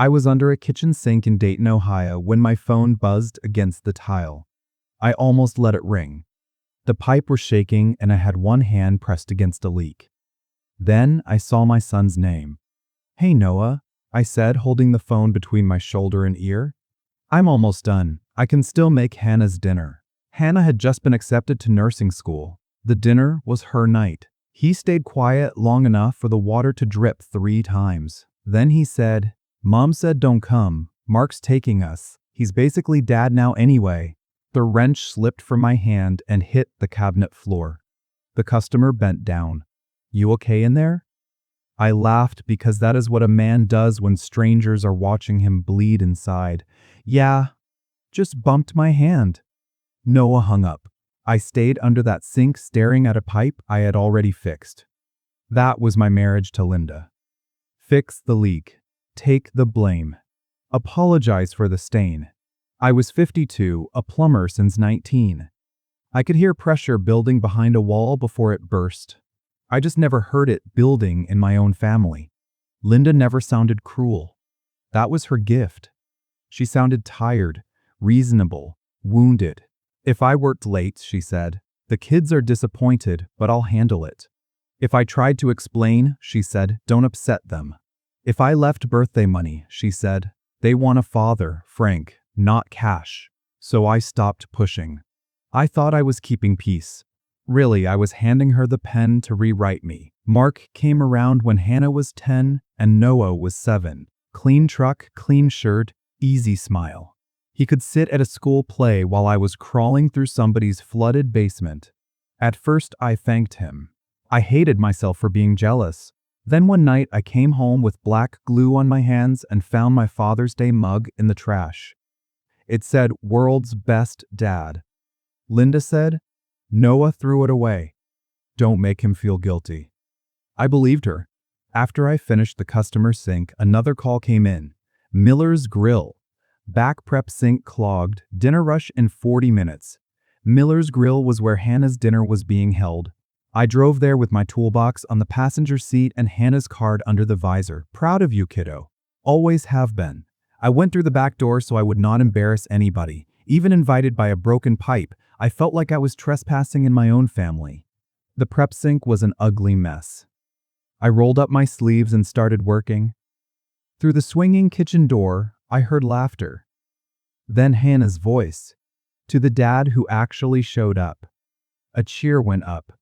I was under a kitchen sink in Dayton, Ohio when my phone buzzed against the tile. I almost let it ring. The pipe was shaking and I had one hand pressed against a leak. Then I saw my son's name. "Hey Noah," I said, holding the phone between my shoulder and ear. "I'm almost done. I can still make Hannah's dinner." Hannah had just been accepted to nursing school. The dinner was her night. He stayed quiet long enough for the water to drip 3 times. Then he said, "Mom said don't come. Mark's taking us. He's basically dad now anyway." The wrench slipped from my hand and hit the cabinet floor. The customer bent down. "You okay in there?" I laughed because that is what a man does when strangers are watching him bleed inside. "Yeah, just bumped my hand." Noah hung up. I stayed under that sink staring at a pipe I had already fixed. That was my marriage to Linda. Fix the leak. Take the blame. Apologize for the stain. I was 52, a plumber since 19. I could hear pressure building behind a wall before it burst. I just never heard it building in my own family. Linda never sounded cruel. That was her gift. She sounded tired, reasonable, wounded. "If I worked late," she said, "the kids are disappointed, but I'll handle it." If I tried to explain, she said, "Don't upset them." If I left birthday money, she said, "They want a father, Frank, not cash." So I stopped pushing. I thought I was keeping peace. Really, I was handing her the pen to rewrite me. Mark came around when Hannah was 10 and Noah was 7. Clean truck, clean shirt, easy smile. He could sit at a school play while I was crawling through somebody's flooded basement. At first, I thanked him. I hated myself for being jealous. Then one night, I came home with black glue on my hands and found my Father's Day mug in the trash. It said, "World's Best Dad." Linda said, "Noah threw it away. Don't make him feel guilty." I believed her. After I finished the customer sink, another call came in. Miller's Grill. Back prep sink clogged, dinner rush in 40 minutes. Miller's Grill was where Hannah's dinner was being held. I drove there with my toolbox on the passenger seat and Hannah's card under the visor. "Proud of you, kiddo." Always have been. I went through the back door so I would not embarrass anybody. Even invited by a broken pipe, I felt like I was trespassing in my own family. The prep sink was an ugly mess. I rolled up my sleeves and started working. Through the swinging kitchen door, I heard laughter. Then Hannah's voice. To the dad who actually showed up. A cheer went up.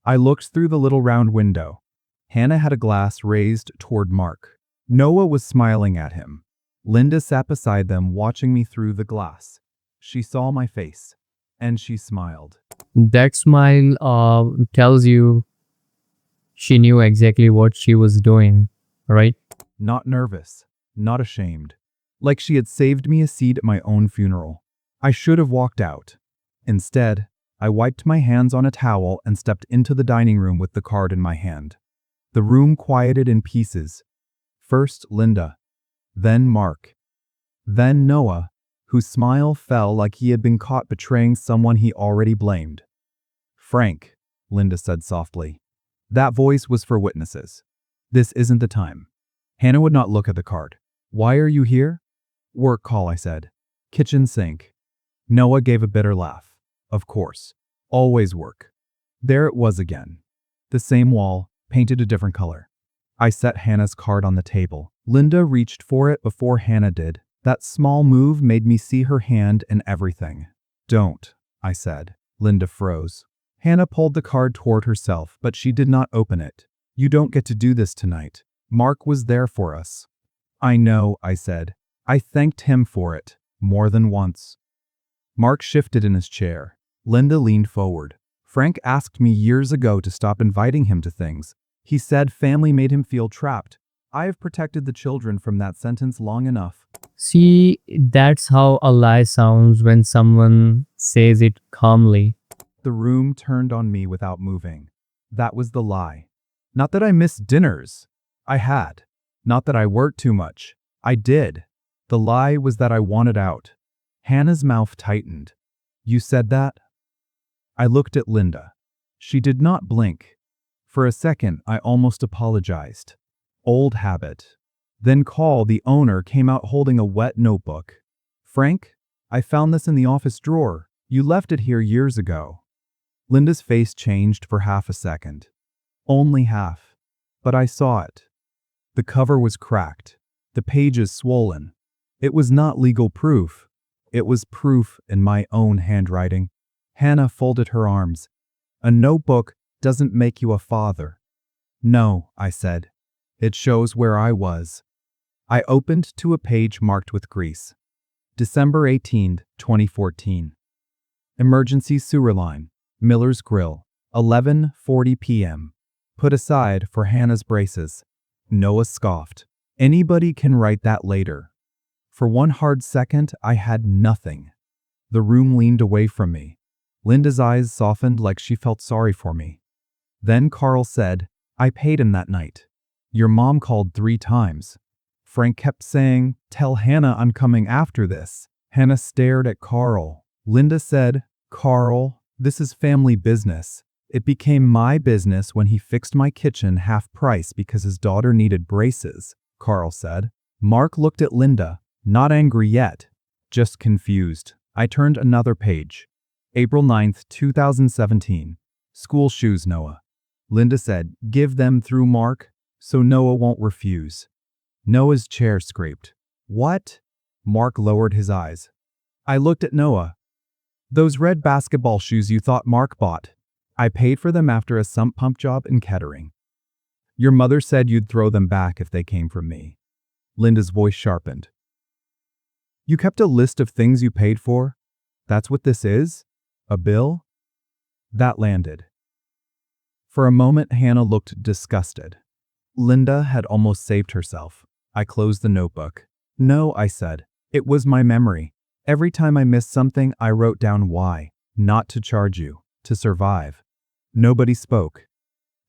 I looked through the little round window. Hannah had a glass raised toward Mark. Noah was smiling at him. Linda sat beside them, watching me through the glass. She saw my face, and she smiled. That smile tells you she knew exactly what she was doing, right? Not nervous, not ashamed. Like she had saved me a seat at my own funeral. I should have walked out. Instead, I wiped my hands on a towel and stepped into the dining room with the card in my hand. The room quieted in pieces. First Linda, then Mark, then Noah, whose smile fell like he had been caught betraying someone he already blamed. "Frank," Linda said softly. That voice was for witnesses. "This isn't the time." Hannah would not look at the card. "Why are you here?" "Work call," I said. "Kitchen sink." Noah gave a bitter laugh. "Of course. Always work." There it was again. The same wall, painted a different color. I set Hannah's card on the table. Linda reached for it before Hannah did. That small move made me see her hand and everything. "Don't," I said. Linda froze. Hannah pulled the card toward herself, but she did not open it. "You don't get to do this tonight. Mark was there for us." "I know," I said. I thanked him for it, more than once. Mark shifted in his chair. Linda leaned forward. "Frank asked me years ago to stop inviting him to things. He said family made him feel trapped. I have protected the children from that sentence long enough." See, that's how a lie sounds when someone says it calmly. The room turned on me without moving. That was the lie. Not that I missed dinners. I had. Not that I worked too much. I did. The lie was that I wanted out. Hannah's mouth tightened. "You said that?" I looked at Linda. She did not blink. For a second, I almost apologized. Old habit. Then the owner came out holding a wet notebook. Frank, I found this in the office drawer. You left it here years ago. Linda's face changed for half a second. Only half. But I saw it. The cover was cracked. The pages swollen. It was not legal proof. It was proof in my own handwriting. Hannah folded her arms. A notebook doesn't make you a father. No, I said. It shows where I was. I opened to a page marked with grease. December 18, 2014. Emergency sewer line. Miller's Grill. 11:40 p.m. Put aside for Hannah's braces. Noah scoffed. Anybody can write that later. For one hard second, I had nothing. The room leaned away from me. Linda's eyes softened like she felt sorry for me. Then Carl said, I paid him that night. Your mom called 3 times. Frank kept saying, tell Hannah I'm coming after this. Hannah stared at Carl. Linda said, Carl, this is family business. It became my business when he fixed my kitchen half price because his daughter needed braces, Carl said. Mark looked at Linda, not angry yet, just confused. I turned another page. April 9th, 2017. School shoes, Noah. Linda said, give them through Mark, so Noah won't refuse. Noah's chair scraped. What? Mark lowered his eyes. I looked at Noah. Those red basketball shoes you thought Mark bought. I paid for them after a sump pump job in Kettering. Your mother said you'd throw them back if they came from me. Linda's voice sharpened. You kept a list of things you paid for? That's what this is? A bill? That landed. For a moment, Hannah looked disgusted. Linda had almost saved herself. I closed the notebook. No, I said. It was my memory. Every time I missed something, I wrote down why. Not to charge you. To survive. Nobody spoke.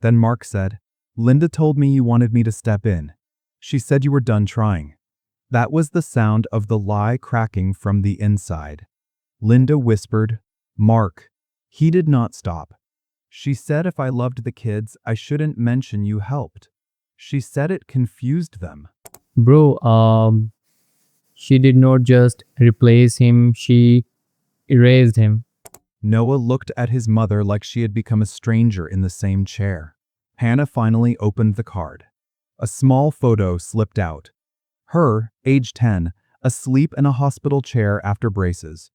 Then Mark said, Linda told me you wanted me to step in. She said you were done trying. That was the sound of the lie cracking from the inside. Linda whispered, Mark. He did not stop. She said if I loved the kids, I shouldn't mention you helped. She said it confused them. Bro, she did not just replace him, she erased him. Noah looked at his mother like she had become a stranger in the same chair. Hannah finally opened the card. A small photo slipped out. Her, age 10, asleep in a hospital chair after braces.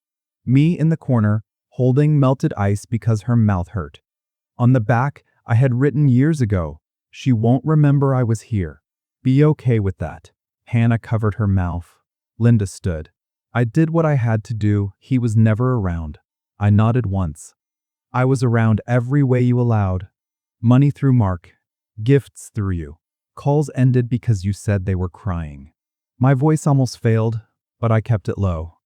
Me in the corner, holding melted ice because her mouth hurt. On the back, I had written years ago, she won't remember I was here. Be okay with that. Hannah covered her mouth. Linda stood. I did what I had to do. He was never around. I nodded once. I was around every way you allowed. Money through Mark. Gifts through you. Calls ended because you said they were crying. My voice almost failed, but I kept it low.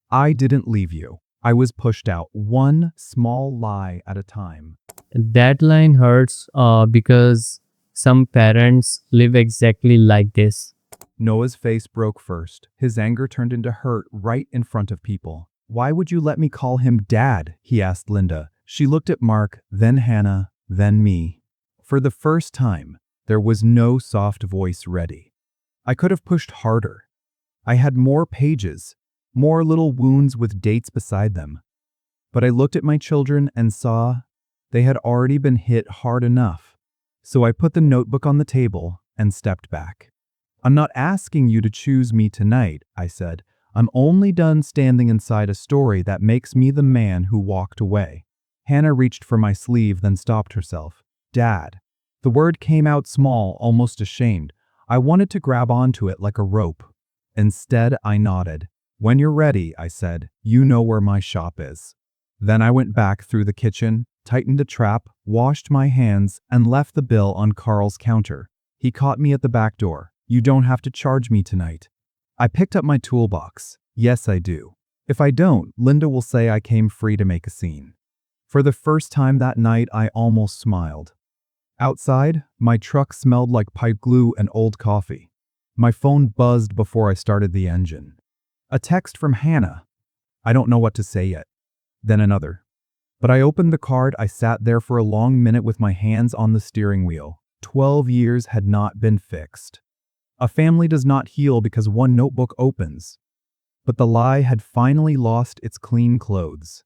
I didn't leave you. I was pushed out, one small lie at a time. That line hurts because some parents live exactly like this. Noah's face broke first. His anger turned into hurt right in front of people. Why would you let me call him Dad? He asked Linda. She looked at Mark, then Hannah, then me. For the first time, there was no soft voice ready. I could have pushed harder. I had more pages, more little wounds with dates beside them. But I looked at my children and saw they had already been hit hard enough. So I put the notebook on the table and stepped back. I'm not asking you to choose me tonight, I said. I'm only done standing inside a story that makes me the man who walked away. Hannah reached for my sleeve, then stopped herself. Dad. The word came out small, almost ashamed. I wanted to grab onto it like a rope. Instead, I nodded. When you're ready, I said, you know where my shop is. Then I went back through the kitchen, tightened a trap, washed my hands, and left the bill on Carl's counter. He caught me at the back door. You don't have to charge me tonight. I picked up my toolbox. Yes, I do. If I don't, Linda will say I came free to make a scene. For the first time that night, I almost smiled. Outside, my truck smelled like pipe glue and old coffee. My phone buzzed before I started the engine. A text from Hannah. I don't know what to say yet. Then another. But I opened the card. I sat there for a long minute with my hands on the steering wheel. 12 years had not been fixed. A family does not heal because one notebook opens. But the lie had finally lost its clean clothes.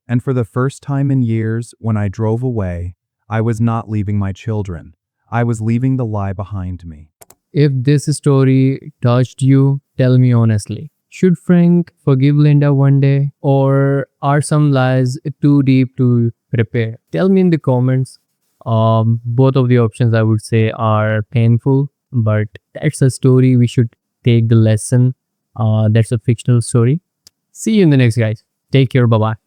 And for the first time in years, when I drove away, I was not leaving my children. I was leaving the lie behind me. If this story touched you, tell me honestly. Should Frank forgive Linda one day? Or are some lies too deep to repair? Tell me in the comments. Both of the options I would say are painful, but that's a story we should take the lesson. That's a fictional story. See you in the next, guys. Take care. Bye bye.